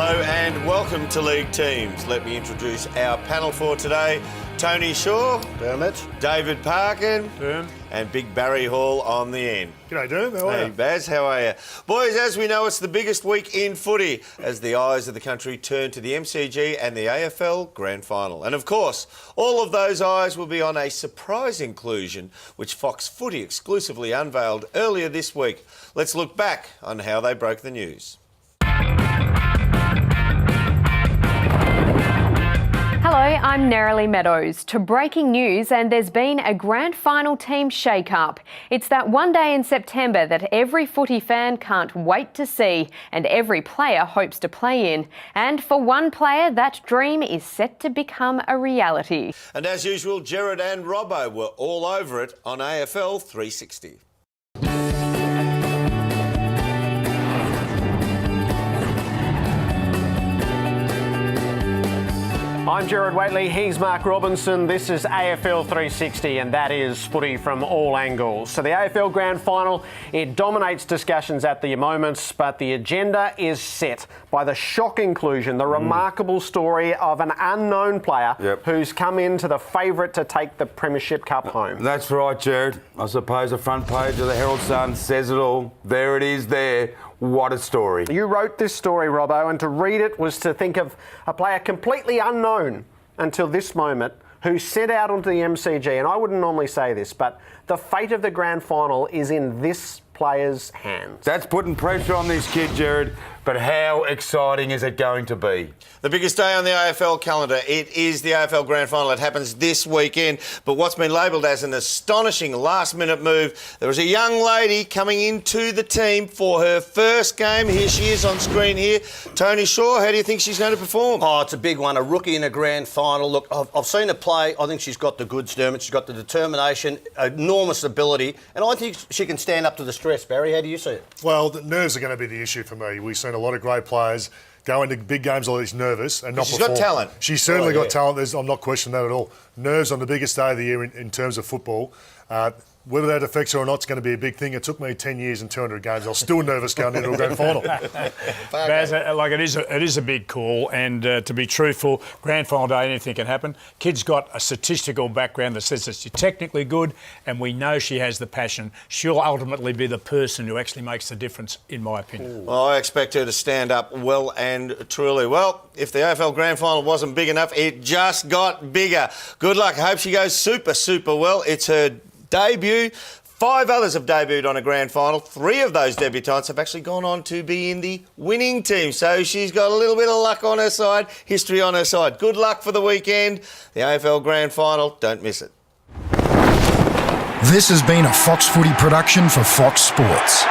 Hello and welcome to League Teams. Let me introduce our panel for today. Tony Shaw. Dermot. David Parkin. Derm. And Big Barry Hall on the end. G'day, Derm. How are you? Hey, Baz, how are you? Boys, as we know, it's the biggest week in footy as the eyes of the country turn to the MCG and the AFL Grand Final. And of course, all of those eyes will be on a surprise inclusion which Fox Footy exclusively unveiled earlier this week. Let's look back on how they broke the news. Hello, I'm Nerily Meadows. To breaking news, and there's been a grand final team shake-up. It's that one day in September that every footy fan can't wait to see and every player hopes to play in. And for one player, that dream is set to become a reality. And as usual, Gerard and Robbo were all over it on AFL 360. I'm Gerard Whateley, he's Mark Robinson, this is AFL 360 and that is footy from all angles. So the AFL Grand Final, it dominates discussions at the moments, but the agenda is set by the shock inclusion, the remarkable story of an unknown player who's come into the favourite to take the Premiership Cup home. That's right, Gerard. I suppose the front page of the Herald Sun says it all. There it is there. What a story. You wrote this story, Robbo, and to read it was to think of a player completely unknown until this moment who set out onto the MCG. And I wouldn't normally say this, but the fate of the grand final is in this player's hands. That's putting pressure on this kid, Gerard, but how exciting is it going to be? The biggest day on the AFL calendar, it is the AFL Grand Final. It happens this weekend, but what's been labelled as an astonishing last-minute move, there was a young lady coming into the team for her first game. Here she is on screen here. Tony Shaw, how do you think she's going to perform? Oh, it's a big one, a rookie in a grand final. Look, I've seen her play. I think she's got the goods, Dermot. She's got the determination, enormous ability, and I think she can stand up to the stress. Barry, how do you see it? Well, the nerves are going to be the issue for me. We've seen a lot of great players go into big games always nervous and not She's perform. got talent. She's certainly got talent. I'm not questioning that at all. Nerves on the biggest day of the year in terms of football. Whether that affects her or not is going to be a big thing. It took me 10 years and 200 games. I was still nervous going into a grand final. Baz, it is a big call, and to be truthful, grand final day, anything can happen. Kid's got a statistical background that says that she's technically good, and we know she has the passion. She'll ultimately be the person who actually makes the difference, in my opinion. Well, I expect her to stand up well and truly. Well, if the AFL Grand Final wasn't big enough, it just got bigger. Good luck. I hope she goes super well. It's her debut. 5 others have debuted on a grand final. 3 of those debutants have actually gone on to be in the winning team. So she's got a little bit of luck on her side, history on her side. Good luck for the weekend. The AFL Grand Final, don't miss it. This has been a Fox Footy production for Fox Sports.